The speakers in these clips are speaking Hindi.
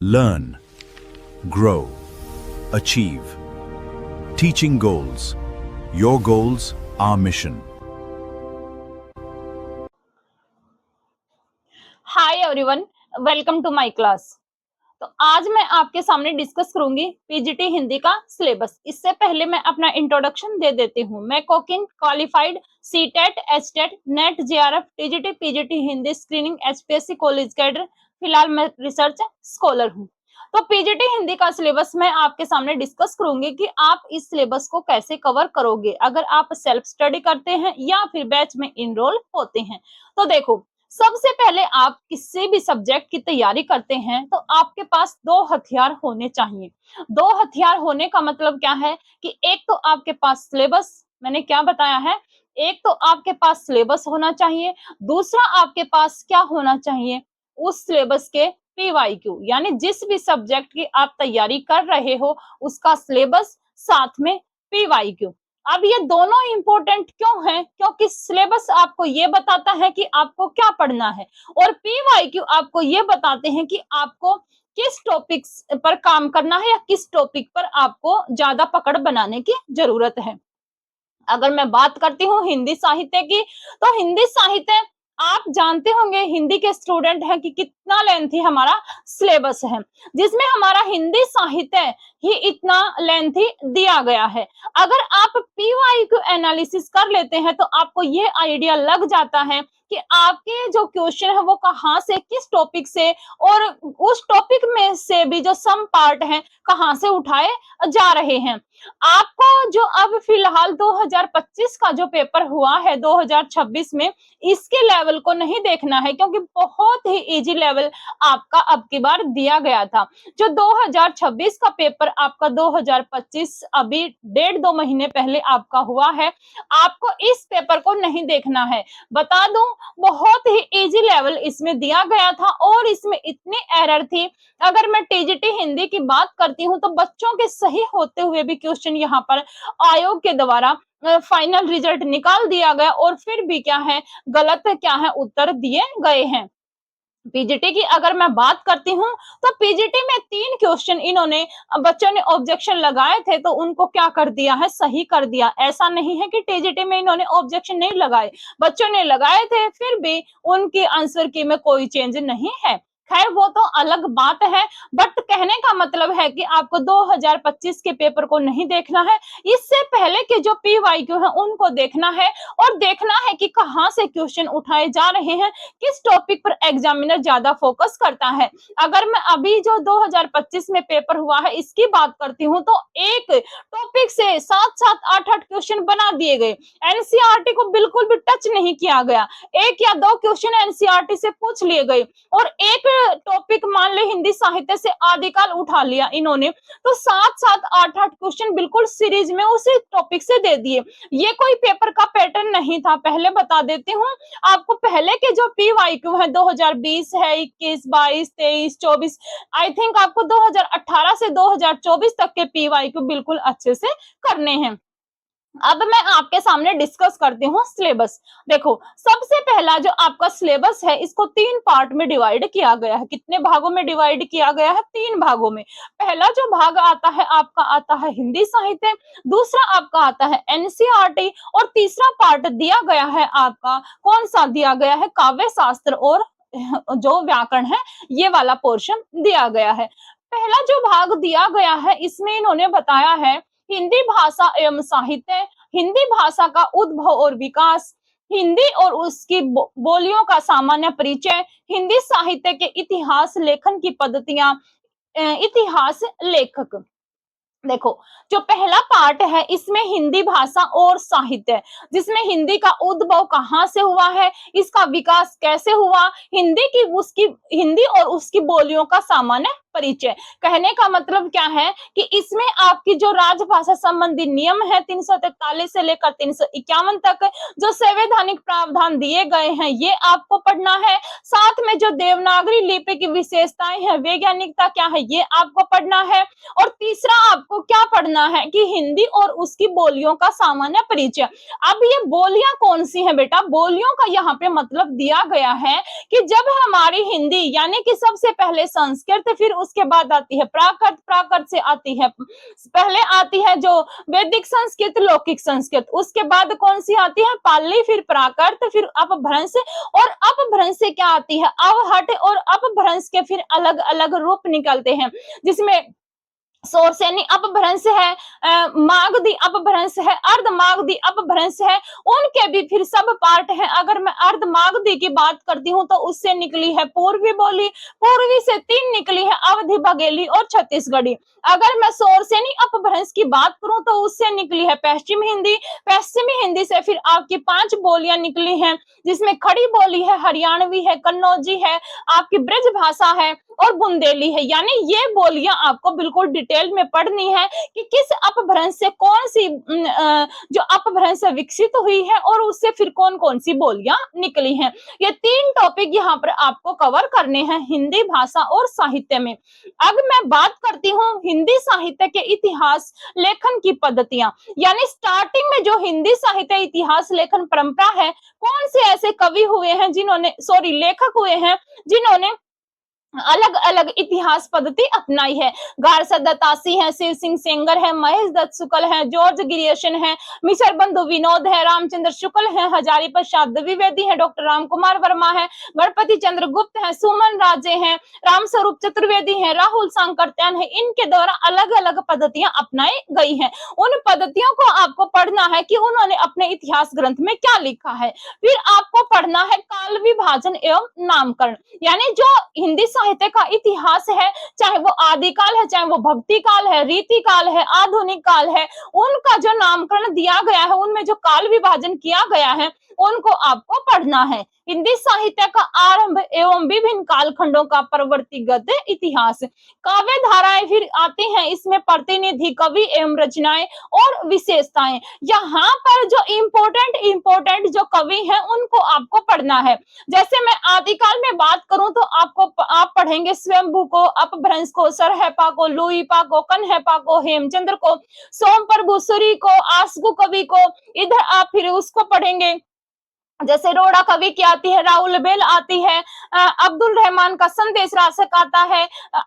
learn, grow, achieve. Teaching goals. Your goals, our mission. Hi everyone, welcome to my class. तो आज मैं आपके सामने डिस्कस करूंगी पीजीटी हिंदी का सिलेबस। इससे पहले मैं अपना इंट्रोडक्शन दे देती हूँ। मैं cocaine qualified CTET, HTET, net, JRF, TGT, PGT Hindi screening, HPSC college cadre, फिलहाल मैं रिसर्च स्कॉलर हूँ। तो पीजीटी हिंदी का सिलेबस मैं आपके सामने डिस्कस करूंगी कि आप इस सिलेबस को कैसे कवर करोगे अगर आप सेल्फ स्टडी करते हैं या फिर बैच में इनरोल होते हैं। तो देखो, सबसे पहले आप किसी भी सब्जेक्ट की तैयारी करते हैं तो आपके पास दो हथियार होने चाहिए। दो हथियार होने का मतलब क्या है कि एक तो आपके पास सिलेबस, मैंने क्या बताया है, एक तो आपके पास सिलेबस होना चाहिए, दूसरा आपके पास क्या होना चाहिए, उस सिलेबस के पीवाईक्यू, यानी जिस भी सब्जेक्ट की आप तैयारी कर रहे हो उसका सिलेबस साथ में पीवाईक्यू। अब ये दोनों इंपॉर्टेंट क्यों हैं? क्योंकि सिलेबस आपको ये बताता है कि आपको क्या पढ़ना है और पीवाईक्यू आपको ये बताते हैं कि आपको किस टॉपिक पर काम करना है या किस टॉपिक पर आपको ज्यादा पकड़ बनाने की जरूरत है। अगर मैं बात करती हूँ हिंदी साहित्य की, तो हिंदी साहित्य आप जानते होंगे, हिंदी के स्टूडेंट हैं, कि कितना लेंथी हमारा सिलेबस है, जिसमें हमारा हिंदी साहित्य ही इतना लेंथी दिया गया है। अगर आप पीवाईक्यू एनालिसिस कर लेते हैं तो आपको ये आइडिया लग जाता है कि आपके जो क्वेश्चन है वो कहाँ से, किस टॉपिक से, और उस टॉपिक में से भी जो सम पार्ट है कहाँ से उठाए जा रहे हैं। आपको जो अब फिलहाल 2025 का जो पेपर हुआ है 2026 में, इसके लेवल को नहीं देखना है क्योंकि बहुत ही इजी लेवल आपका अब की बार दिया गया था। जो 2026 का पेपर आपका 2025 अभी 1.5-2 महीने पहले आपका हुआ है, आपको इस पेपर को नहीं देखना है। बता दूं, बहुत ही इजी लेवल इसमें दिया गया था और इसमें इतनी एरर थी। अगर मैं टीजीटी हिंदी की बात करती हूँ तो बच्चों के सही होते हुए भी क्वेश्चन यहाँ पर आयोग के द्वारा फाइनल रिजल्ट निकाल दिया गया और फिर भी क्या है, गलत क्या है, उत्तर दिए गए हैं। पीजीटी की अगर मैं बात करती हूँ तो पीजीटी में 3 क्वेश्चन इन्होंने, बच्चों ने ऑब्जेक्शन लगाए थे तो उनको क्या कर दिया है, सही कर दिया। ऐसा नहीं है कि टीजीटी में इन्होंने ऑब्जेक्शन नहीं लगाए, बच्चों ने लगाए थे, फिर भी उनकी आंसर की में कोई चेंज नहीं है। खैर वो तो अलग बात है, बट कहने का मतलब है कि आपको 2025 के पेपर को नहीं देखना है, इससे पहले के जो पीवाईक्यू है उनको देखना है और देखना है कि कहाँ से क्वेश्चन उठाए जा रहे हैं, किस टॉपिक पर एग्जामिनर ज्यादा फोकस करता है। अगर मैं अभी जो 2025 में पेपर हुआ है इसकी बात करती हूँ तो एक टॉपिक से 7-7, 8-8 क्वेश्चन बना दिए गए। एनसीईआरटी को बिल्कुल भी टच नहीं किया गया, 1 या 2 क्वेश्चन एनसीईआरटी से पूछ लिए गए और एक टॉपिक मान ले हिंदी साहित्य से आदिकाल उठा लिया इन्होंने, तो 7-7, 8-8 क्वेश्चन बिल्कुल सीरीज में उसी टॉपिक से दे दिए। ये कोई पेपर का पैटर्न नहीं था, पहले बता देती हूँ आपको। पहले के जो पीवाईक्यू है 2020 है, 21, 22, 23, 24, आई थिंक आपको 2018 से 2024 तक के पीवाईक्यू बिल्कुल अच्छे से करने हैं। अब मैं आपके सामने डिस्कस करती हूँ सिलेबस। देखो, सबसे पहला जो आपका सिलेबस है इसको 3 पार्ट में डिवाइड किया गया है। कितने भागों में डिवाइड किया गया है? 3 भागों में। पहला जो भाग आता है आपका आता है हिंदी साहित्य, दूसरा आपका आता है एनसीईआरटी और तीसरा पार्ट दिया गया है आपका, कौन सा दिया गया है, काव्य शास्त्र और जो व्याकरण है, ये वाला पोर्शन दिया गया है। पहला जो भाग दिया गया है इसमें इन्होंने बताया है हिंदी भाषा एवं साहित्य, हिंदी भाषा का उद्भव और विकास, हिंदी और उसकी बोलियों का सामान्य परिचय, हिंदी साहित्य के इतिहास, लेखन की पद्धतियां, इतिहास, लेखक। देखो, जो पहला पार्ट है इसमें हिंदी भाषा और साहित्य, जिसमें हिंदी का उद्भव कहाँ से हुआ है, इसका विकास कैसे हुआ, हिंदी और उसकी बोलियों का सामान्य परिचय। कहने का मतलब क्या है कि इसमें आपकी जो राजभाषा संबंधी नियम है 343 से लेकर 351 तक, जो संवैधानिक प्रावधान दिए गए हैं ये आपको पढ़ना है। साथ में जो देवनागरी लिपि की विशेषताएं हैं, वैज्ञानिकता क्या है, ये आपको पढ़ना है। और तीसरा आपको क्या पढ़ना है कि हिंदी और उसकी बोलियों का सामान्य परिचय। अब ये बोलियां कौन सी हैं बेटा? बोलियों का यहाँ पे मतलब दिया गया है कि जब हमारी हिंदी यानी कि सबसे पहले संस्कृत, फिर उसके बाद आती है प्राकृत, प्राकृत से आती है, पहले आती है जो वैदिक संस्कृत, लौकिक संस्कृत, उसके बाद कौन सी आती है पाली, फिर प्राकृत, फिर अपभ्रंश, और अपभ्रंश से क्या आती है अवहट, और अपभ्रंश के फिर अलग अलग रूप निकलते हैं, जिसमें शोरसेनी अपभ्रंश है, मागधी अपभ्रंश है, अर्ध मागधी अपभ्रंश है, उनके भी फिर सब पार्ट हैं। अगर मैं अर्ध मागधी की बात करती हूँ तो उससे निकली है पूर्वी बोली, पूर्वी से 3 निकली है अवधी, बघेली और छत्तीसगढ़ी। अगर मैं शोरसेनी अपभ्रंश की बात करूं तो उससे निकली है पश्चिम हिंदी, पश्चिमी हिंदी से फिर आपकी 5 बोलियां निकली हैं, जिसमें खड़ी बोली है, हरियाणवी है, कन्नौजी है, आपकी ब्रज भाषा है और बुंदेली है। यानी ये बोलियां आपको बिल्कुल डिटेल में पढ़नी है कि किस अपभ्रंश से कौन सी जो अपभ्रंश विकसित हुई है और उससे फिर कौन कौन सी बोलियां निकली हैं। ये 3 टॉपिक यहाँ पर आपको कवर करने हैं हिंदी भाषा और साहित्य में। अब मैं बात करती हूँ हिंदी साहित्य के इतिहास लेखन की पद्धतियां, यानी स्टार्टिंग में जो हिंदी साहित्य इतिहास लेखन परंपरा है, कौन से ऐसे कवि हुए हैं जिन्होंने लेखक हुए हैं जिन्होंने अलग अलग इतिहास पद्धति अपनाई है। गारसा दत्तासी है, शिव सिंह सेंगर है, महेश दत्त शुक्ल है, जॉर्ज गिरियशन है, मिसर बंधु विनोद है, रामचंद्र शुक्ल है, हजारी प्रसाद द्विवेदी है, डॉक्टर राम कुमार वर्मा है, गणपति चंद्र गुप्त है, सुमन राजे हैं, रामस्वरूप चतुर्वेदी है, राहुल सांकरत्यान है। इनके द्वारा अलग अलग पद्धतियां अपनाई गई हैं। उन पद्धतियों को आपको पढ़ना है कि उन्होंने अपने इतिहास ग्रंथ में क्या लिखा है। फिर आपको पढ़ना है काल विभाजन एवं नामकरण, यानी जो हिंदी साहित्य का इतिहास है, चाहे वो आदिकाल है, चाहे वो भक्ति काल है, रीति काल है, आधुनिक काल है, उनका जो नामकरण दिया गया है, उनमें जो काल विभाजन किया गया है, उनको आपको पढ़ना है। हिंदी साहित्य का आरंभ एवं विभिन्न कालखंडों का प्रवर्तिगत इतिहास, काव्य धाराएं फिर आती हैं, इसमें प्रतिनिधि कवि एवं रचनाएं और विशेषताएं। यहाँ पर जो इम्पोर्टेंट जो कवि हैं उनको आपको पढ़ना है। जैसे मैं आदिकाल में बात करूं तो आप पढ़ेंगे स्वयंभू को, अपभ्रंश को, सरहपा को, लुईपा को, कन्हपा को, हेमचंद्र को, सोमप्रभु सूरी को, आसगु कवि को। इधर आप फिर उसको पढ़ेंगे जैसे रोड़ा कवि की आती है, राहुल बेल आती है, अब्दुल रहमान का संदेश रासक आता है,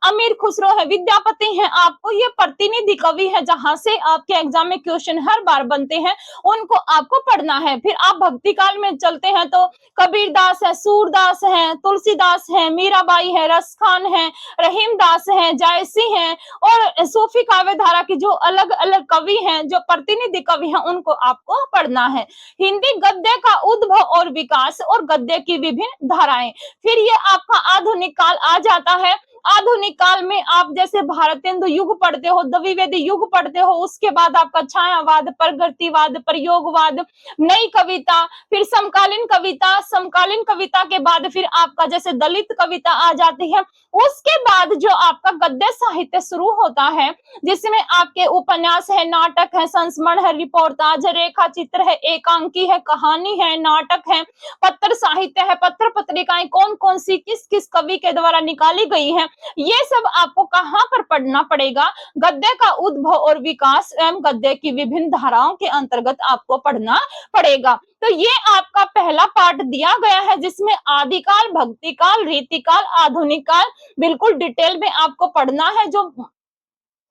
अमीर खुसरो है, विद्यापति हैं। आपको ये प्रतिनिधि कवि है जहां से आपके एग्जाम में क्वेश्चन हर बार बनते हैं, उनको आपको पढ़ना है। फिर आप भक्ति काल में चलते हैं तो कबीरदास है, सूरदास है, तुलसीदास है, मीराबाई है, रसखान है, रहीमदास है, जायसी हैं, और सूफी काव्य धारा की जो अलग अलग कवि हैं, जो प्रतिनिधि कवि हैं, उनको आपको पढ़ना है। हिंदी गद्य का उद्भव और विकास और गद्य की विभिन्न धाराएं। फिर ये आपका आधुनिक काल आ जाता है। आधुनिक काल में आप जैसे भारतेंदु युग पढ़ते हो, द्विवेदी युग पढ़ते हो, उसके बाद आपका छायावाद, प्रगतिवाद, प्रयोगवाद, नई कविता, फिर समकालीन कविता, समकालीन कविता के बाद फिर आपका जैसे दलित कविता आ जाती है। उसके बाद जो आपका गद्य साहित्य शुरू होता है, जिसमें आपके उपन्यास है, नाटक है, संस्मरण है, रिपोर्टाज है, रेखा चित्र है, एकांकी है, कहानी है, नाटक है, पत्र साहित्य है, पत्र पत्रिकाएं कौन कौन सी किस किस कवि के द्वारा निकाली गई है, ये सब आपको कहां पर पढ़ना पड़ेगा। गद्य का उद्भव और विकास एवं गद्य की विभिन्न धाराओं के अंतर्गत आपको पढ़ना पड़ेगा। तो ये आपका पहला पार्ट दिया गया है, जिसमें आदिकाल, भक्तिकाल, रीतिकाल, आधुनिक काल बिल्कुल डिटेल में आपको पढ़ना है। जो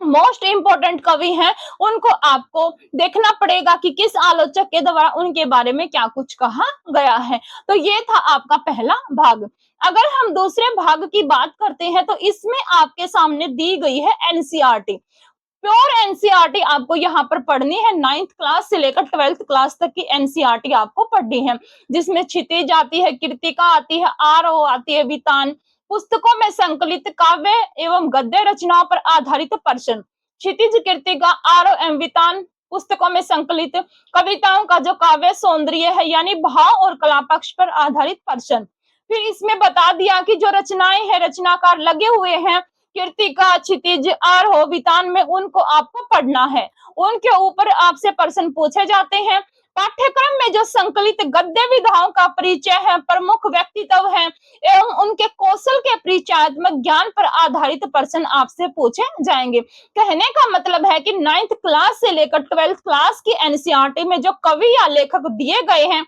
मोस्ट इंपोर्टेंट कवि हैं उनको आपको देखना पड़ेगा कि किस आलोचक के द्वारा उनके बारे में क्या कुछ कहा गया है। तो ये था आपका पहला भाग। अगर हम दूसरे भाग की बात करते हैं तो इसमें आपके सामने दी गई है एनसीईआरटी। प्योर एनसीईआरटी आपको यहाँ पर पढ़नी है। 9th क्लास से लेकर 12th क्लास तक की एनसीईआरटी आपको पढ़नी है, जिसमें क्षितिज आती है, कृतिका आती है, आरोह आती है, वितान, पुस्तकों में संकलित काव्य एवं गद्य रचनाओं पर आधारित प्रश्न। क्षितिज, कृतिका, आरोह एवं वितान पुस्तकों में संकलित कविताओं का जो काव्य सौंदर्य है, यानी भाव और कला पक्ष पर आधारित प्रश्न। फिर इसमें बता दिया कि जो रचनाएं हैं, रचनाकार लगे हुए हैं, कृतिका, क्षितिज, आरोह, वितान में, उनको आपको पढ़ना है। उनके ऊपर आपसे प्रश्न पूछे जाते हैं। पाठ्यक्रम में जो संकलित गद्य विधाओं का परिचय है, प्रमुख व्यक्तित्व है एवं उनके कौशल के परिचयात्मक ज्ञान पर आधारित प्रश्न आपसे पूछे जाएंगे। कहने का मतलब है कि 9th क्लास से लेकर 12th क्लास की एनसीईआरटी में जो कवि या लेखक दिए गए हैं,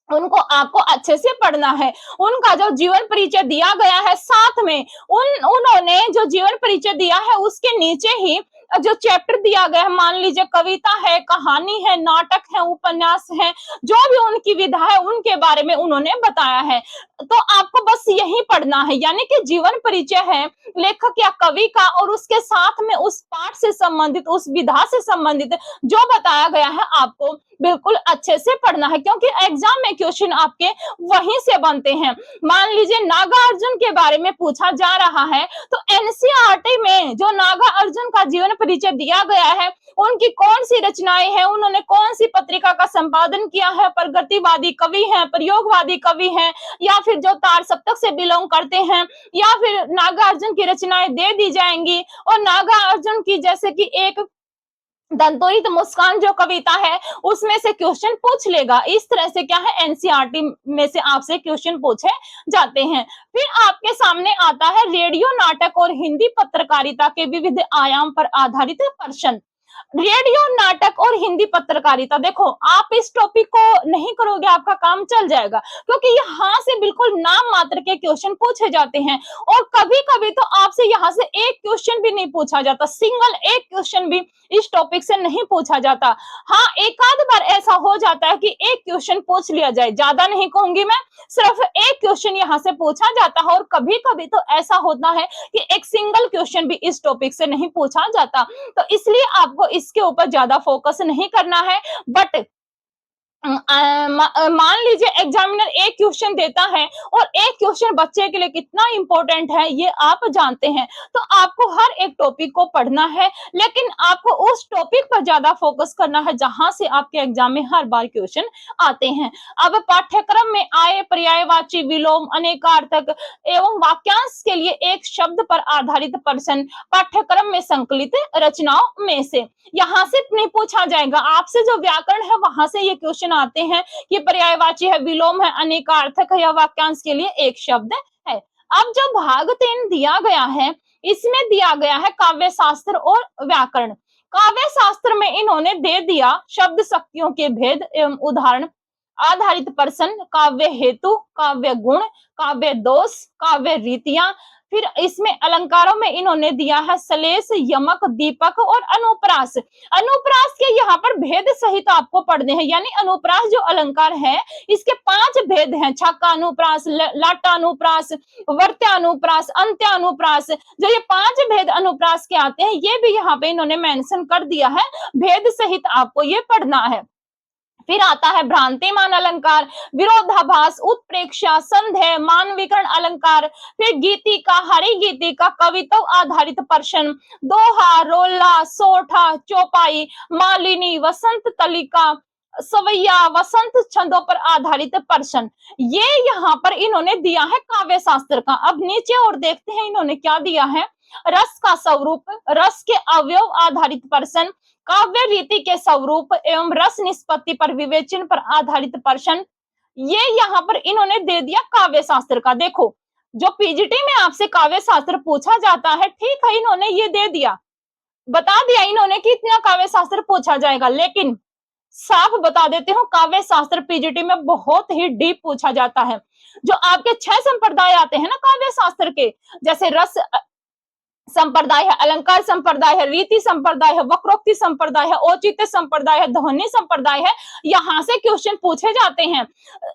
उनको आपको अच्छे से पढ़ना है। उनका जो जीवन परिचय दिया गया है, साथ में उन्होंने जो जीवन परिचय दिया है उसके नीचे ही जो चैप्टर दिया गया है, मान लीजिए कविता है, कहानी है, नाटक है, उपन्यास है, जो भी उनकी विधा है उनके बारे में उन्होंने बताया है। तो आपको बस यही पढ़ना है, यानी कि जीवन परिचय है लेखक या कवि का, और उसके साथ में उस पाठ से संबंधित, उस विधा से संबंधित जो बताया गया है आपको बिल्कुल अच्छे से पढ़ना है, क्योंकि एग्जाम में क्वेश्चन आपके वहीं से बनते हैं। मान लीजिए नागार्जुन के बारे में पूछा जा रहा है, तो एनसीईआरटी में जो नागार्जुन का जीवन परिचय दिया गया है, उनकी कौन सी रचनाएं हैं, उन्होंने कौन सी पत्रिका का संपादन किया है, प्रगतिवादी कवि हैं, प्रयोगवादी कवि हैं, या फिर जो तार सप्तक से बिलोंग करते हैं, या फिर नागार्जुन की रचनाएं दे दी जाएंगी। और नागार्जुन की जैसे कि एक दंतोरित मुस्कान जो कविता है उसमें से क्वेश्चन पूछ लेगा। इस तरह से क्या है, एनसीईआरटी में से आपसे क्वेश्चन पूछे जाते हैं। फिर आपके सामने आता है रेडियो नाटक और हिंदी पत्रकारिता के विविध आयाम पर आधारित प्रश्न। रेडियो नाटक और हिंदी पत्रकारिता, देखो आप इस टॉपिक को नहीं करोगे आपका काम चल जाएगा, क्योंकि यहाँ से बिल्कुल नाम मात्र के क्वेश्चन पूछे जाते हैं। और कभी कभी तो आपसे यहाँ से एक क्वेश्चन भी नहीं पूछा जाता, सिंगल एक क्वेश्चन भी इस टॉपिक से नहीं पूछा जाता। हाँ, एक आध बार ऐसा हो जाता है कि एक क्वेश्चन पूछ लिया जाए, ज्यादा नहीं कहूंगी मैं, सिर्फ एक क्वेश्चन यहाँ से पूछा जाता है। और कभी कभी तो ऐसा होता है कि एक सिंगल क्वेश्चन भी इस टॉपिक से नहीं पूछा जाता। तो इसलिए आपको इसके ऊपर ज्यादा फोकस नहीं करना है। बट मान लीजिए एग्जामिनर एक क्वेश्चन देता है, और एक क्वेश्चन बच्चे के लिए कितना इंपॉर्टेंट है ये आप जानते हैं। तो आपको हर एक टॉपिक को पढ़ना है, लेकिन आपको उस टॉपिक पर ज्यादा फोकस करना है जहां से आपके एग्जाम में हर बार क्वेश्चन आते हैं। अब पाठ्यक्रम में आए पर्यायवाची, विलोम, अनेकार्थक एवं वाक्यांश के लिए एक शब्द पर आधारित प्रश्न पाठ्यक्रम में संकलित रचनाओं में से, यहाँ से नहीं पूछा जाएगा आपसे। जो व्याकरण है वहां से ये क्वेश्चन आते हैं कि पर्यायवाची है, विलोम है, अनेकार्थक है, या वाक्यांश के लिए एक शब्द है। अब जो भाग 3 दिया गया है, इसमें दिया गया है काव्य शास्त्र और व्याकरण। काव्य शास्त्र में इन्होंने दे दिया शब्द शक्तियों के भेद एवं उदाहरण आधारित प्रश्न, काव्य हेतु, काव्य गुण, काव्य दोष, काव्य रीतियां। फिर इसमें अलंकारों में इन्होंने दिया है सलेश, यमक, दीपक और अनुप्रास। अनुप्रास के यहाँ पर भेद सहित आपको पढ़ने हैं, यानी अनुप्रास जो अलंकार है इसके 5 भेद हैं, छक्का अनुप्रास, लाटा अनुप्रास, वर्त्यानुप्रास, अंत्यानुप्रास। जो ये 5 भेद अनुप्रास के आते हैं ये भी यहाँ पे इन्होंने मेंशन कर दिया है, भेद सहित आपको ये पढ़ना है। फिर आता है भ्रांतिमान अलंकार, विरोधाभास, उत्प्रेक्षा, संदेह, मानविकरण अलंकार। फिर गीतिका, हरिगीतिका, कविता आधारित प्रश्न, दोहा, रोला, सोठा, चौपाई, मालिनी, वसंत तलिका, सवैया, वसंत छंदों पर आधारित प्रश्न। ये यहाँ पर इन्होंने दिया है काव्य शास्त्र का। अब नीचे और देखते हैं इन्होंने क्या दिया है। रस का स्वरूप, रस के अवयव आधारित प्रश्न, काव्य रीति के स्वरूप एवं रस निष्पत्ति पर विवेचन पर आधारित प्रश्न। ये यहाँ पर इन्होंने दे दिया काव्य शास्त्र का। देखो जो पीजीटी में आपसे काव्य शास्त्र पूछा जाता है, ठीक है, इन्होंने ये दे दिया, बता दिया इन्होंने कि इतना काव्य शास्त्र पूछा जाएगा, लेकिन साफ बता देते हो काव्य शास्त्र पीजीटी में बहुत ही डीप पूछा जाता है। जो आपके 6 संप्रदाय आते हैं ना काव्य शास्त्र के, जैसे रस संप्रदाय है, अलंकार संप्रदाय है, रीति संप्रदाय है, वक्रोक्ति संप्रदाय है, औचित्य संप्रदाय है, ध्वनि संप्रदाय है, यहाँ से क्वेश्चन पूछे जाते हैं।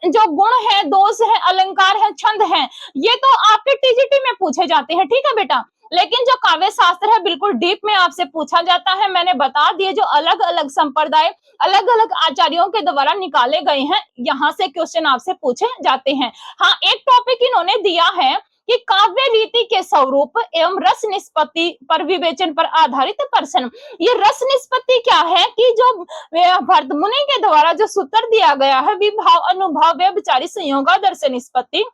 जो गुण है, दोष है, अलंकार है, छंद है, ये तो आपके टीजीटी में पूछे जाते हैं, ठीक है बेटा। लेकिन जो काव्य शास्त्र है बिल्कुल डीप में आपसे पूछा जाता है। मैंने बता दिए जो अलग अलग संप्रदाय अलग अलग आचार्यों के द्वारा निकाले गए हैं, यहाँ से क्वेश्चन आपसे पूछे जाते हैं। हाँ, एक टॉपिक इन्होंने दिया है कि काव्य रीति के स्वरूप एवं रस निष्पत्ति पर विवेचन पर आधारित प्रश्न। ये रस निष्पत्ति क्या है कि जो भरतमुनि के द्वारा जो सूत्र दिया गया है, विभाव, अनुभाव, व्यभिचारी, संयोगादर्श निष्पत्ति,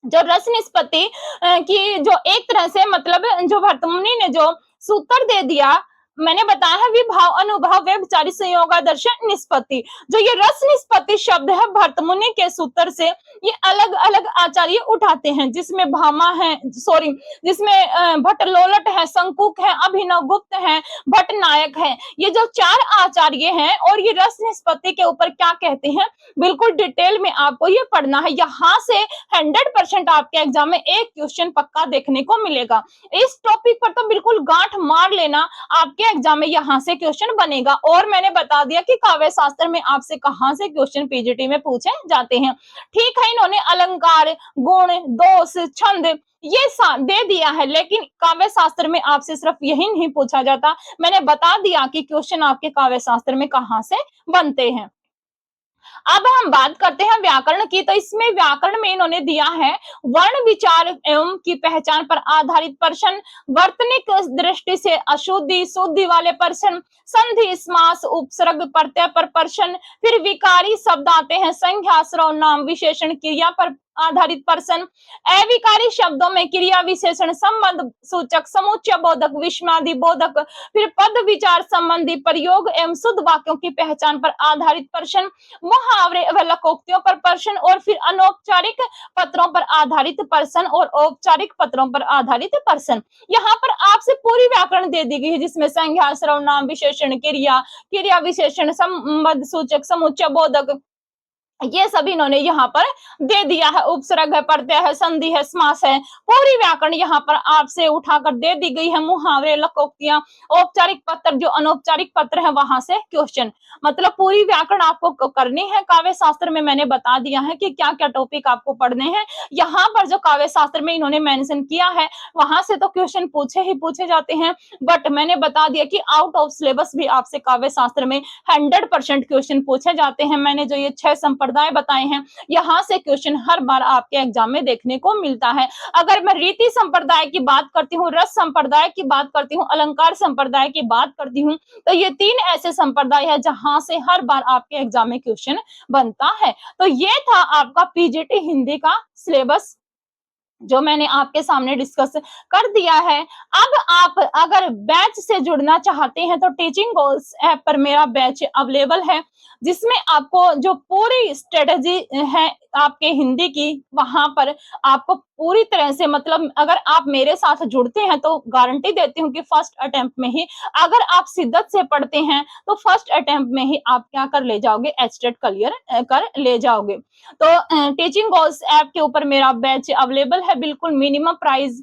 जो रस निष्पत्ति की जो एक तरह से मतलब जो भरतमुनि ने जो सूत्र दे दिया मैंने बताया है विभाव, अनुभाव, व्यभिचारी, संयोगादर्श, निष्पत्ति। जो ये रस निष्पत्ति शब्द है भरत मुनि के सूत्र से ये अलग अलग आचार्य उठाते हैं, जिसमें भामा है, सॉरी, जिसमें भट्टलोलट है, शंकुक है, अभिनव गुप्त है, भट्टनायक है। ये जो चार आचार्य हैं और ये रस निष्पत्ति के ऊपर क्या कहते हैं बिल्कुल डिटेल में आपको ये पढ़ना है। यहाँ से 100% आपके एग्जाम में एक क्वेश्चन पक्का देखने को मिलेगा। इस टॉपिक पर तो बिल्कुल गांठ मार लेना, आपके एग्जाम में यहाँ से क्वेश्चन बनेगा। और मैंने बता दिया कि काव्य शास्त्र में आपसे कहां से क्वेश्चन पीजीटी में पूछे जाते हैं। ठीक है, इन्होंने अलंकार, गुण, दोष, छंद ये दे दिया है, लेकिन काव्य शास्त्र में आपसे सिर्फ यही नहीं पूछा जाता। मैंने बता दिया कि क्वेश्चन आपके काव्य शास्त्र में कहां से बनते हैं। अब हम बात करते हैं व्याकरण की। तो इसमें व्याकरण में इन्होंने दिया है वर्ण, विचार एवं की पहचान पर आधारित प्रश्न, वर्तनिक दृष्टि से अशुद्धि शुद्धि वाले प्रश्न, संधि, समास, उपसर्ग, प्रत्यय पर प्रश्न, फिर विकारी शब्द आते हैं, संज्ञा, सर्वनाम, विशेषण, क्रिया पर आधारित प्रश्न, अविकारी शब्दों में क्रिया, विशेषण, संबंध सूचक, समुच्चय बोधक, विस्मयादि बोधक, फिर पद विचार संबंधी प्रयोग एवं शुद्ध वाक्यों की पहचान पर आधारित प्रश्न, मुहावरे व लोकोक्तियों पर प्रश्न, और फिर अनौपचारिक पत्रों पर आधारित प्रश्न और औपचारिक पत्रों पर आधारित प्रश्न। यहाँ पर आपसे पूरी व्याकरण दे दी गई है, जिसमें संज्ञा, सर्वनाम, विशेषण, क्रिया, क्रिया विशेषण, संबंध सूचक, समुच्चय बोधक, ये सभी इन्होंने यहाँ पर दे दिया है। उपसर्ग है, प्रत्यय है, संधि है, समास है, पूरी व्याकरण यहाँ पर आपसे उठाकर दे दी गई है। मुहावरे, लोकोक्तियां, औपचारिक पत्र, जो अनौपचारिक पत्र है वहां से क्वेश्चन, मतलब पूरी व्याकरण आपको करनी है। काव्य शास्त्र में मैंने बता दिया है कि क्या क्या टॉपिक आपको पढ़ने हैं। यहाँ पर जो काव्य शास्त्र में इन्होंने मेंशन किया है वहां से तो क्वेश्चन पूछे ही पूछे जाते हैं, बट मैंने बता दिया कि आउट ऑफ सिलेबस भी आपसे काव्य शास्त्र में 100% क्वेश्चन पूछे जाते हैं। मैंने जो ये 6 संप्रदाय बताए हैं यहाँ से क्वेश्चन हर बार आपके एग्जाम में देखने को मिलता है। अगर मैं रीति संप्रदाय की बात करती हूँ, रस संप्रदाय की बात करती हूँ, अलंकार संप्रदाय की बात करती हूँ, तो ये 3 ऐसे संप्रदाय है जहां से हर बार आपके एग्जाम में क्वेश्चन बनता है। तो ये था आपका पीजीटी हिंदी का सिलेबस जो मैंने आपके सामने डिस्कस कर दिया है। अब आप अगर बैच से जुड़ना चाहते हैं तो टीचिंग गोल्स ऐप पर मेरा बैच अवेलेबल है, जिसमें आपको जो पूरी स्ट्रेटजी है आपके हिंदी की, वहां पर आपको पूरी तरह से, मतलब अगर आप मेरे साथ जुड़ते हैं तो गारंटी देती हूँ कि फर्स्ट अटेम्प्ट में ही, अगर आप शिद्दत से पढ़ते हैं तो फर्स्ट अटेम्प्ट में ही आप क्या कर ले जाओगे, एचटेट क्लियर कर ले जाओगे। तो टीचिंग गोल्स ऐप के ऊपर मेरा बैच अवेलेबल है, बिल्कुल मिनिमम प्राइस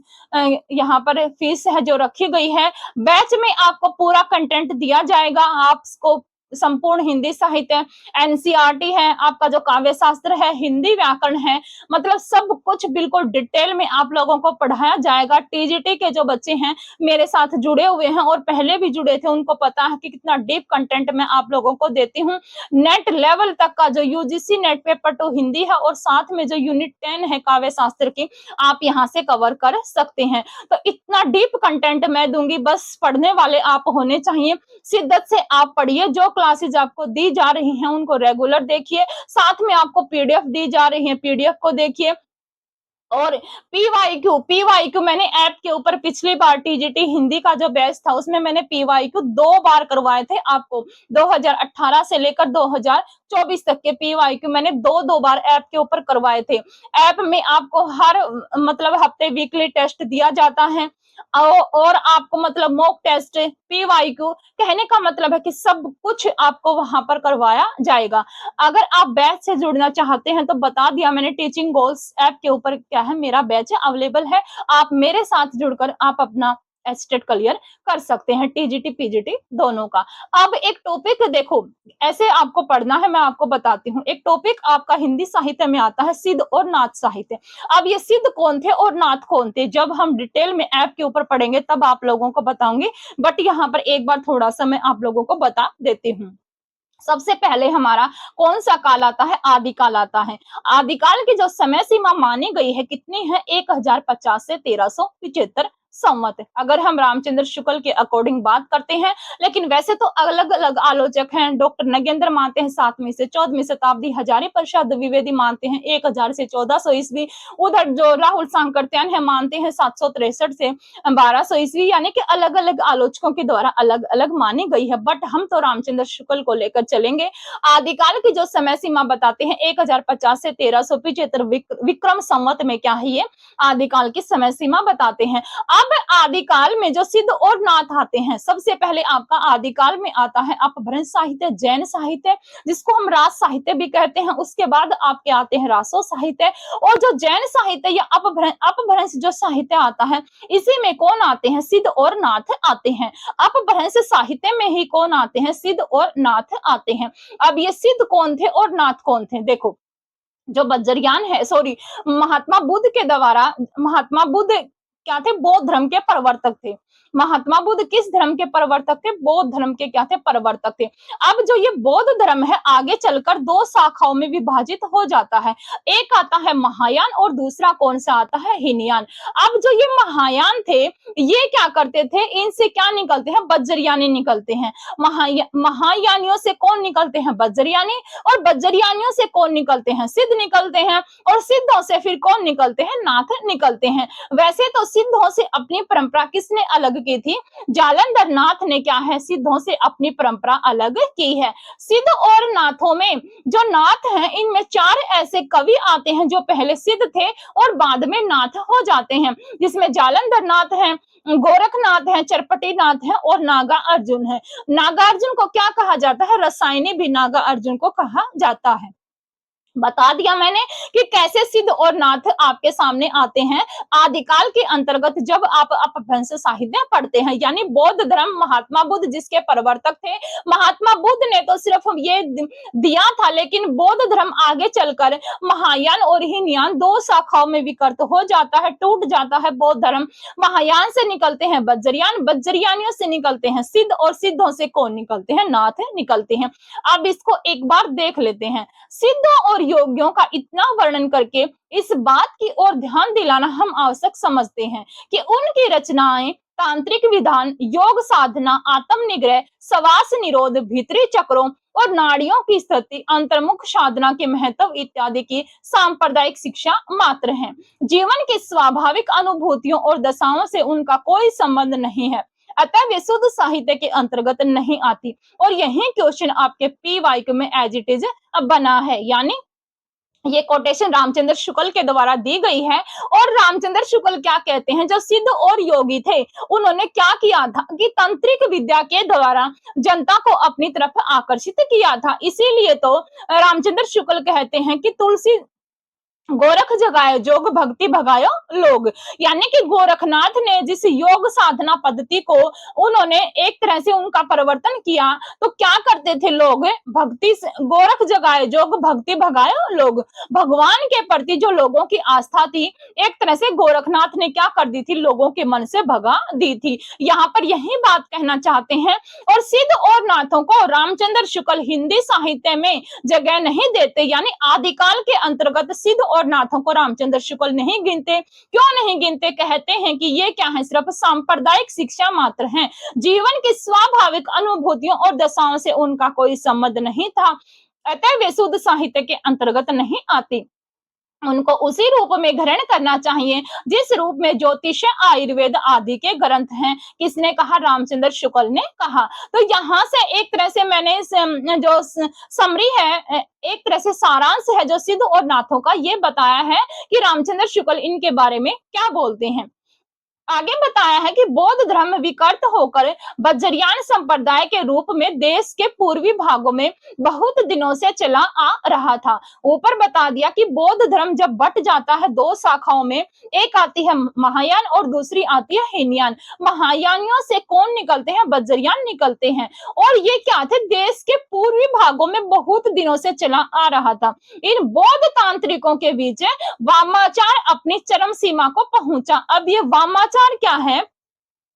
यहाँ पर फीस है जो रखी गई है। बैच में आपको पूरा कंटेंट दिया जाएगा, आपको संपूर्ण हिंदी साहित्य, एनसीईआरटी है, आपका जो काव्य शास्त्र है, हिंदी व्याकरण है, मतलब सब कुछ बिल्कुल डिटेल में आप लोगों को पढ़ाया जाएगा। टीजीटी के जो बच्चे हैं मेरे साथ जुड़े हुए हैं और पहले भी जुड़े थे, उनको पता है कि कितना डीप कंटेंट मैं आप लोगों को देती हूँ। नेट लेवल तक का जो यूजीसी नेट पेपर 2 हिंदी है और साथ में जो यूनिट 10 है काव्य शास्त्र की, आप यहाँ से कवर कर सकते हैं। तो इतना डीप कंटेंट मैं दूंगी, बस पढ़ने वाले आप होने चाहिए। शिद्दत से आप पढ़िए, जो क्लासेज आपको दी जा रही हैं उनको रेगुलर देखिए, साथ में आपको पीडीएफ दी जा रही है, पीडीएफ को देखिए। और पीवाईक्यू मैंने ऐप के ऊपर पिछली बार टीजीटी हिंदी का जो बैच था उसमें मैंने पीवाईक्यू 2 बार करवाए थे आपको, 2018 से लेकर 2024 तक के पीवाईक्यू मैंने 2 बार ऐप के ऊपर करवाए थे। ऐप में आपको हर मतलब हफ्ते वीकली टेस्ट दिया जाता है और आपको मतलब मॉक टेस्ट, पीवाईक्यू, कहने का मतलब है कि सब कुछ आपको वहां पर करवाया जाएगा। अगर आप बैच से जुड़ना चाहते हैं तो बता दिया मैंने, टीचिंग गोल्स ऐप के ऊपर क्या है, मेरा बैच अवेलेबल है, आप मेरे साथ जुड़कर आप अपना एचटेट क्लियर कर सकते हैं, टीजीटी पीजीटी दोनों का। अब एक टॉपिक देखो, ऐसे आपको पढ़ना है, मैं आपको बताती हूँ। एक टॉपिक आपका हिंदी साहित्य में आता है सिद्ध और नाथ साहित्य। अब ये सिद्ध कौन थे और नाथ कौन थे, जब हम डिटेल में ऐप के ऊपर पढ़ेंगे तब आप लोगों को बताऊंगी, बट यहाँ पर एक बार थोड़ा सा मैं आप लोगों को बता देती हूँ। सबसे पहले हमारा कौन सा काल आता है, आदिकाल आता है। आदिकाल की जो समय सीमा मानी गई है कितनी है, 1050 से 1375 संवत। अगर हम रामचंद्र शुक्ल के अकॉर्डिंग बात करते हैं, लेकिन वैसे तो अलग अलग आलोचक हैं। डॉक्टर नगेंद्र मानते हैं 7वीं से 14वीं शताब्दी, हजारी प्रसाद द्विवेदी मानते हैं 1000 से 1400 ईस्वी, उधर जो राहुल सांकृत्यायन है मानते हैं 763 से 1200 ईस्वी, यानी कि अलग अलग आलोचकों के द्वारा अलग अलग मानी गई है। बट हम तो रामचंद्र शुक्ल को लेकर चलेंगे। आदिकाल की जो समय सीमा बताते हैं 1050 से 1375 विक्रम संवत में क्या है, ये आदिकाल की समय सीमा बताते हैं। अब आदिकाल में जो सिद्ध और नाथ आते हैं, सबसे पहले आपका आदिकाल में आता है अपभ्रंश साहित्य, जैन साहित्य, जिसको हम रास साहित्य भी कहते हैं। उसके बाद आपके आते हैं रासो साहित्य, और जो जैन साहित्य या अपभ्रंश जो साहित्य आता है, इसी में कौन आते हैं, सिद्ध और नाथ आते हैं। अपभ्रंश साहित्य में ही कौन आते हैं, सिद्ध और नाथ आते हैं। अब ये सिद्ध कौन थे और नाथ कौन थे, देखो जो बज्जरियान है, सॉरी, महात्मा बुद्ध के द्वारा, महात्मा बुद्ध क्या थे, बौद्ध धर्म के प्रवर्तक थे। महात्मा बुद्ध किस धर्म के प्रवर्तक थे, बौद्ध धर्म के क्या थे, प्रवर्तक थे। अब जो ये बौद्ध धर्म है आगे चलकर दो शाखाओं में विभाजित हो जाता है। एक आता है महायान और दूसरा कौन सा आता है, हीनयान। अब जो ये महायान थे, ये क्या करते थे, इनसे क्या निकलते हैं, बज्जरियानी निकलते हैं। महायानियों से कौन निकलते हैं, बज्जरियानी, और बज्जरियानियों से कौन निकलते हैं, सिद्ध निकलते हैं, और सिद्धों से फिर कौन निकलते हैं, नाथ निकलते हैं। वैसे तो सिद्धों से अपनी परंपरा किसने अलग की थी, जालंधर नाथ ने क्या है, सिद्धों से अपनी परंपरा अलग की है। सिद्ध और नाथों में जो नाथ हैं, इनमें 4 ऐसे कवि आते हैं जो पहले सिद्ध थे और बाद में नाथ हो जाते हैं, जिसमें जालंधर नाथ है, गोरखनाथ है, चरपटी नाथ है और नागा अर्जुन है। नागा अर्जुन को क्या कहा जाता है, रसायनी भी नागा अर्जुन को कहा जाता है। बता दिया मैंने कि कैसे सिद्ध और नाथ आपके सामने आते हैं आदिकाल के अंतर्गत जब आप अपभ्रंश साहित्य पढ़ते हैं, यानी बौद्ध धर्म, महात्मा बुद्ध जिसके प्रवर्तक थे। महात्मा बुद्ध ने तो सिर्फ ये दिया था, लेकिन बौद्ध धर्म आगे चलकर महायान और हीनयान 2 शाखाओं में विकृत हो जाता है, टूट जाता है बौद्ध धर्म। महायान से निकलते हैं बज्जरियान, बज्जरियानियों से निकलते हैं सिद्ध, और सिद्धों से कौन निकलते हैं, नाथ निकलते हैं। अब इसको एक बार देख लेते हैं। सिद्धों और योगियों का इतना वर्णन करके इस बात की ओर ध्यान दिलाना हम आवश्यक समझते हैं कि उनकी रचनाएं तांत्रिक विधान, योग साधना, आत्म निग्रह, श्वास निरोध, भीतरी चक्रों और नाड़ियों की स्थिति, अंतर्मुख साधना के महत्व इत्यादि की सांप्रदायिक शिक्षा मात्र है। जीवन की स्वाभाविक अनुभूतियों और दशाओं से उनका कोई संबंध नहीं है, अतः वे शुद्ध साहित्य के अंतर्गत नहीं आती। और यही क्वेश्चन आपके PY में एज इट इज बना है, यानी ये कोटेशन रामचंद्र शुक्ल के द्वारा दी गई है। और रामचंद्र शुक्ल क्या कहते हैं, जो सिद्ध और योगी थे, उन्होंने क्या किया था कि तांत्रिक विद्या के द्वारा जनता को अपनी तरफ आकर्षित किया था। इसीलिए तो रामचंद्र शुक्ल कहते हैं कि तुलसी गोरख जगायो जोग भक्ति भगायो लोग, यानी कि गोरखनाथ ने जिस योग साधना पद्धति को उन्होंने एक तरह से उनका परिवर्तन किया, तो क्या करते थे लोग, भक्ति से गोरख जगायो जोग भक्ति भगायो लोग, भगवान के प्रति जो लोगों की आस्था थी, एक तरह से गोरखनाथ ने क्या कर दी थी, लोगों के मन से भगा दी थी। यहाँ पर यही बात कहना चाहते हैं। और सिद्ध और नाथों को रामचंद्र शुक्ल हिंदी साहित्य में जगह नहीं देते, यानी आदिकाल के अंतर्गत सिद्ध और नाथों को रामचंद्र शुक्ल नहीं गिनते। क्यों नहीं गिनते, कहते हैं कि ये क्या है, सिर्फ सांप्रदायिक शिक्षा मात्र हैं, जीवन की स्वाभाविक अनुभूतियों और दशाओं से उनका कोई संबंध नहीं था, अतः वे शुद्ध साहित्य के अंतर्गत नहीं आती। उनको उसी रूप में ग्रहण करना चाहिए जिस रूप में ज्योतिष, आयुर्वेद आदि के ग्रंथ हैं। किसने कहा, रामचंद्र शुक्ल ने कहा। तो यहाँ से एक तरह से मैंने जो समरी है, एक तरह से सारांश है जो सिद्ध और नाथों का, ये बताया है कि रामचंद्र शुक्ल इनके बारे में क्या बोलते हैं। आगे बताया है कि बौद्ध धर्म विकृत होकर बज्जरियान संप्रदाय के रूप में देश के पूर्वी भागों में बहुत दिनों से चला आ रहा था। ऊपर बता दिया कि बौद्ध धर्म जब बट जाता है 2 शाखाओं में, एक आती है महायान और दूसरी आती है हीनयान। महायानियों से कौन निकलते हैं, बज्जरियान निकलते हैं। और ये क्या थे, देश के पूर्वी भागों में बहुत दिनों से चला आ रहा था। इन बौद्ध तांत्रिकों के बीच वामाचार अपनी चरम सीमा को पहुंचा। अब ये वामाचार क्या है,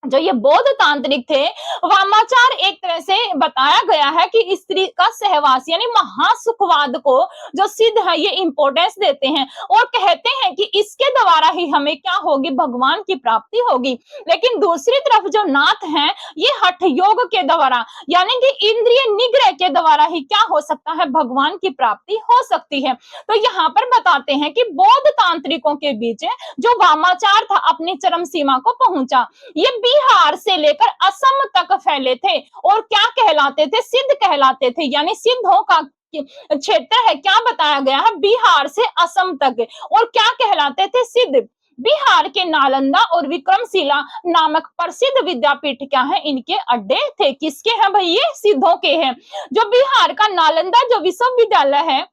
जो ये बौद्ध तांत्रिक थे, वामाचार एक तरह से बताया गया है कि स्त्री का सहवास यानी महासुखवाद को जो सिद्ध है ये इंपॉर्टेंस देते हैं और कहते हैं कि इसके द्वारा ही हमें क्या होगी, भगवान की प्राप्ति होगी। लेकिन दूसरी तरफ जो नाथ हैं, ये हठ योग के द्वारा यानी कि इंद्रिय निग्रह के द्वारा ही क्या हो सकता है, भगवान की प्राप्ति हो सकती है। तो यहाँ पर बताते हैं कि बौद्ध तांत्रिकों के बीच जो वामाचार था अपनी चरम सीमा को पहुंचा। ये बिहार से लेकर असम तक फैले थे और क्या कहलाते थे, सिद्ध कहलाते थे, यानी सिद्धों का क्षेत्र है, क्या बताया गया है, बिहार से असम तक। और क्या कहलाते थे, सिद्ध। बिहार के नालंदा और विक्रमशिला नामक प्रसिद्ध विद्यापीठ क्या है, इनके अड्डे थे। किसके हैं भाई, ये सिद्धों के हैं। जो बिहार का नालंदा जो विश्वविद्यालय है,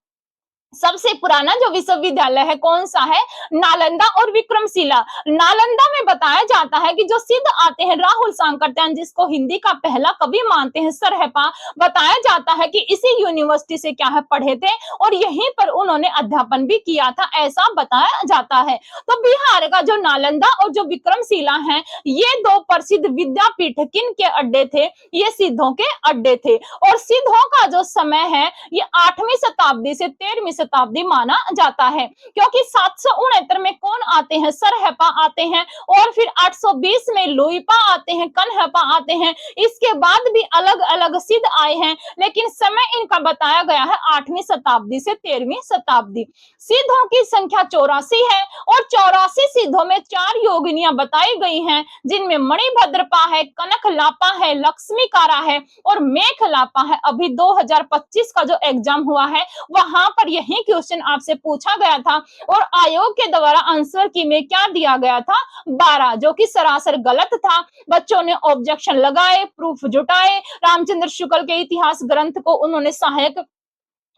सबसे पुराना जो विश्वविद्यालय है कौन सा है, नालंदा और विक्रमशिला। नालंदा में बताया जाता है कि जो सिद्ध आते हैं, राहुल सांकरत्यायन जिसको हिंदी का पहला कवि मानते हैं, सरहपा, बताया जाता है कि इसी यूनिवर्सिटी से क्या है, पढ़े थे और यहीं पर उन्होंने अध्यापन भी किया था, ऐसा बताया जाता है। तो बिहार का जो नालंदा और जो विक्रमशिला है, ये दो प्रसिद्ध विद्यापीठ किन के अड्डे थे, ये सिद्धों के अड्डे थे। और सिद्धों का जो समय है, ये 8वीं शताब्दी से 13वीं शताब्दी माना जाता है, क्योंकि 769 में कौन आते हैं, सरहपा आते हैं और फिर 820 में लुइपा आते हैं, कन्हपा आते हैं। इसके बाद भी अलग अलग सिद्ध आए हैं, लेकिन समय इनका बताया गया है 8वीं शताब्दी से 13वीं शताब्दी। सिद्धों की संख्या 84 है और 84 सिद्धों में 4 योगिनियां बताई गई हैं, जिनमें मणिभद्रपा है, कनकलापा है, लक्ष्मीकारा है और मेखलापा है। अभी 2025 का जो एग्जाम हुआ है, वहां पर यही क्वेश्चन आपसे पूछा गया था और आयोग के द्वारा आंसर की में क्या दिया गया था, 12, जो कि सरासर गलत था। बच्चों ने ऑब्जेक्शन लगाए, प्रूफ जुटाए, रामचंद्र शुक्ल के इतिहास ग्रंथ को उन्होंने सहायक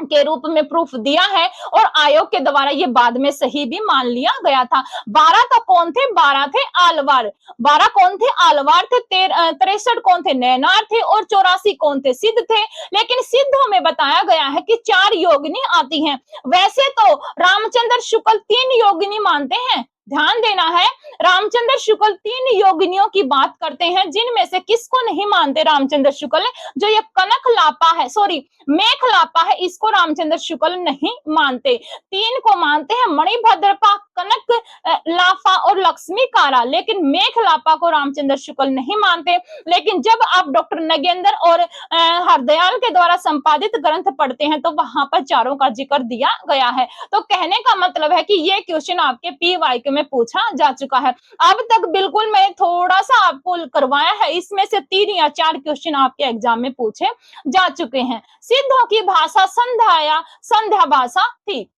के रूप में प्रूफ दिया है और आयोग के द्वारा ये बाद में सही भी मान लिया गया था। 12 तो कौन थे, 12 थे आलवार। 12 कौन थे, आलवार थे। 63 कौन थे, नैनार थे और 84 कौन थे, सिद्ध थे। लेकिन सिद्धों में बताया गया है कि 4 योगिनी आती हैं। वैसे तो रामचंद्र शुक्ल 3 योगिनी मानते हैं, ध्यान देना है, रामचंद्र शुक्ल 3 योगिनियों की बात करते हैं, जिनमें से किसको नहीं मानते रामचंद्र शुक्ल, जो ये कनक लापा है, सॉरी मेख लापा है, इसको रामचंद्र शुक्ल नहीं मानते। 3 को मानते हैं, मणिभद्रपा, कनक लापा और लक्ष्मीकारा, लेकिन मेख लापा को रामचंद्र शुक्ल नहीं मानते। लेकिन जब आप डॉक्टर नगेंद्र और हरदयाल के द्वारा संपादित ग्रंथ पढ़ते हैं, तो वहां पर चारों का जिक्र दिया गया है। तो कहने का मतलब है कि ये क्वेश्चन आपके PYQ में पूछा जा चुका है। अब तक बिल्कुल मैं थोड़ा सा आपको करवाया है, इसमें से 3 या 4 क्वेश्चन आपके एग्जाम में पूछे जा चुके हैं। सिद्धों की भाषा संध्या भाषा थी।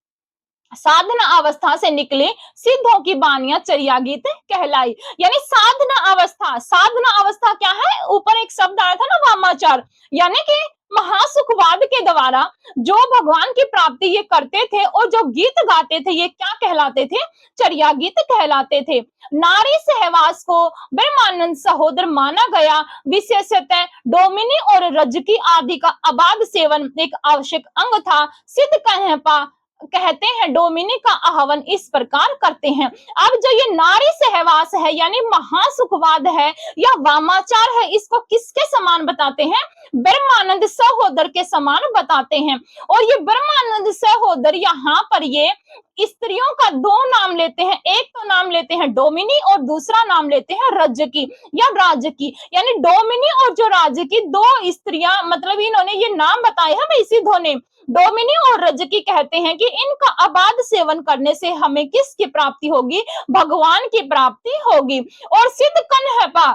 साधना अवस्था से निकले सिद्धों की बानियां चर्या गीत कहलाई। यानी साधना अवस्था क्या है, ऊपर एक शब्द आया था ना, वामाचार, यानी कि महासुखवाद के द्वारा जो भगवान की प्राप्ति ये करते थे और जो गीत गाते थे, ये क्या कहलाते थे, चर्या गीत कहलाते थे। नारी सहवास को ब्रह्मानंद सहोदर माना गया। विशेषतः डोमिनी और रजकी आदि का अबाध सेवन एक आवश्यक अंग था। सिद्ध कहते हैं डोमिनी का आह्वान इस प्रकार करते हैं। अब जो ये नारी सहवास है यानी महासुखवाद है या वामाचार है, इसको किसके समान बताते हैं, ब्रह्मानंद सहोदर के समान बताते हैं। और ये ब्रह्मानंद सहोदर यहाँ पर ये स्त्रियों का 2 नाम लेते हैं, एक तो नाम लेते हैं डोमिनी और दूसरा नाम लेते हैं रजकी या राजकी। यानी डोमिनी और जो राजकी 2 स्त्रियां, मतलब इन्होंने ये नाम बताए हैं भाई सिद्धों ने, डोमिनी और रजकी कहते हैं कि इनका अबाध सेवन करने से हमें किसकी प्राप्ति होगी, भगवान की प्राप्ति होगी। और सिद्ध कन्हपा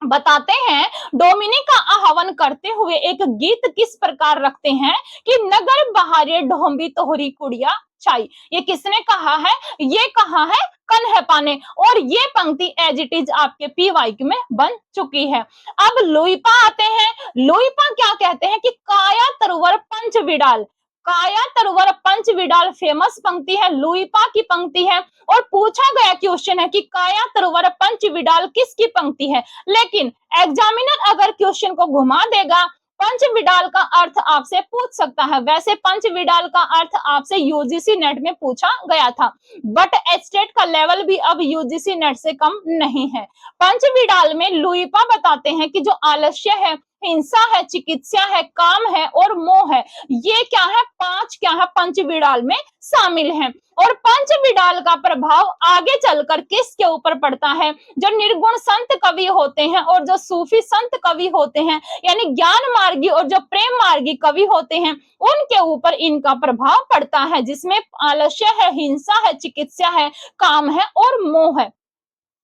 बताते हैं डोमिनी का आह्वान करते हुए एक गीत किस प्रकार रखते हैं कि नगर बहारे ढोंबी तोहरी कुड़िया छाई। ये किसने कहा है, ये कहा है कन्हपा ने। और ये पंक्ति एज इट इज आपके PYQ में बन चुकी है। अब लुइपा आते हैं। लुइपा क्या कहते हैं कि काया तरुवर पंच विडाल, काया तरुवर पंच विडाल फेमस पंक्ति है, लुइपा की पंक्ति है। और पूछा गया क्वेश्चन है कि काया तरुवर पंच विडाल किसकी पंक्ति है। लेकिन एग्जामिनर अगर क्वेश्चन को घुमा देगा, पंचविडाल का अर्थ आपसे पूछ सकता है। वैसे पंचविडाल का अर्थ आपसे यूजीसी नेट में पूछा गया था, बट एचटेट का लेवल भी अब यूजीसी नेट से कम नहीं है। पंचविडाल में लुईपा बताते हैं कि जो आलस्य है, हिंसा है, चिकित्सा है, काम है और मोह है, ये क्या है, पांच क्या है, पंचविडाल में शामिल हैं। और पंचविडाल का प्रभाव आगे चलकर किसके ऊपर पड़ता है? जो निर्गुण संत कवि होते हैं और जो सूफी संत कवि होते हैं, यानी ज्ञान मार्गी और जो प्रेम मार्गी कवि होते हैं, उनके ऊपर इनका प्रभाव पड़ता है, जिसमें आलस्य है, हिंसा है, चिकित्सा है, काम है और मोह है।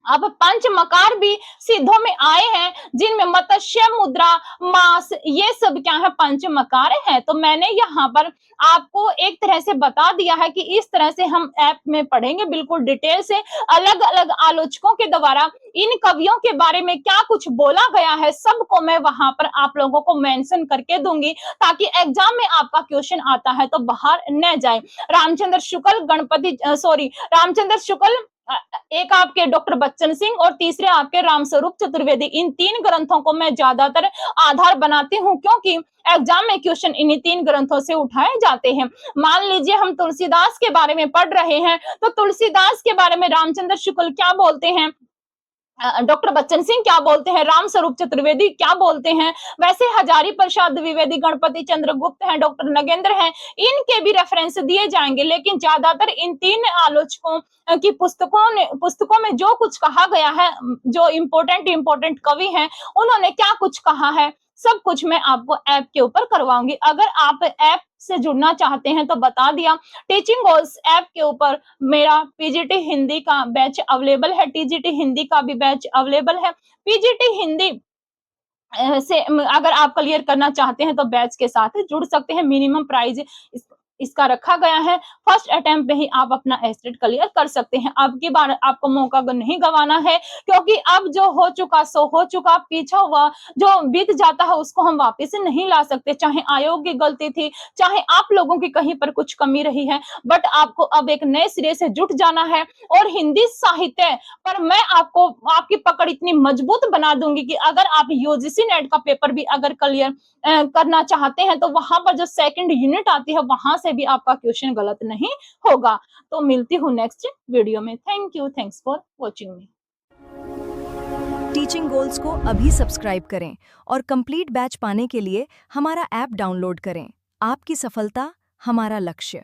अब पंच मकार भी सिद्धों में आए हैं, जिनमें मत्स्य, मुद्रा, मास, ये सब क्या है, पंच मकार है। तो मैंने यहाँ पर आपको एक तरह से बता दिया है कि इस तरह से हम ऐप में पढ़ेंगे बिल्कुल डिटेल से, अलग अलग आलोचकों के द्वारा इन कवियों के बारे में क्या कुछ बोला गया है, सबको मैं वहां पर आप लोगों को मेंशन करके दूंगी, ताकि एग्जाम में आपका क्वेश्चन आता है तो बाहर न जाए। रामचंद्र शुक्ल, रामचंद्र शुक्ल, एक आपके डॉक्टर बच्चन सिंह और तीसरे आपके रामस्वरूप चतुर्वेदी, इन तीन ग्रंथों को मैं ज्यादातर आधार बनाती हूँ, क्योंकि एग्जाम में क्वेश्चन इन्हीं तीन ग्रंथों से उठाए जाते हैं। मान लीजिए हम तुलसीदास के बारे में पढ़ रहे हैं, तो तुलसीदास के बारे में रामचंद्र शुक्ल क्या बोलते हैं, डॉक्टर बच्चन सिंह क्या बोलते हैं, रामस्वरूप चतुर्वेदी क्या बोलते हैं, वैसे हजारी प्रसाद द्विवेदी, गणपति चंद्र गुप्त हैं, डॉक्टर नगेंद्र हैं, इनके भी रेफरेंस दिए जाएंगे। लेकिन ज्यादातर इन तीन आलोचकों की पुस्तकों में जो कुछ कहा गया है, जो इम्पोर्टेंट कवि हैं, उन्होंने क्या कुछ कहा है, सब कुछ मैं आपको ऐप के ऊपर करवाऊंगी। अगर आप ऐप से जुड़ना चाहते हैं तो बता दिया, टीचिंग गोल्स ऐप के ऊपर मेरा पीजीटी हिंदी का बैच अवेलेबल है, टीजीटी हिंदी का भी बैच अवेलेबल है। पीजीटी हिंदी से अगर आप क्लियर करना चाहते हैं तो बैच के साथ जुड़ सकते हैं। मिनिमम प्राइस इसका रखा गया है, फर्स्ट अटेम्प्ट में ही आप अपना एस्टेट क्लियर कर सकते हैं। अब की बार आपको मौका नहीं गंवाना है, क्योंकि अब जो हो चुका सो हो चुका, पीछा हुआ जो बीत जाता है उसको हम वापस नहीं ला सकते, चाहे आयोग की गलती थी, चाहे आप लोगों की कहीं पर कुछ कमी रही है, बट आपको अब एक नए सिरे से जुट जाना है। और हिंदी साहित्य पर मैं आपको आपकी पकड़ इतनी मजबूत बना दूंगी कि अगर आप यूजीसी नेट का पेपर भी अगर क्लियर करना चाहते हैं तो वहां पर जो सेकंड यूनिट आती है वहां से भी आपका क्वेश्चन गलत नहीं होगा। तो मिलती हूँ नेक्स्ट वीडियो में। Thank you, thanks for watching me. Teaching goals को अभी सब्सक्राइब करें और कंप्लीट बैच पाने के लिए हमारा ऐप डाउनलोड करें। आपकी सफलता हमारा लक्ष्य।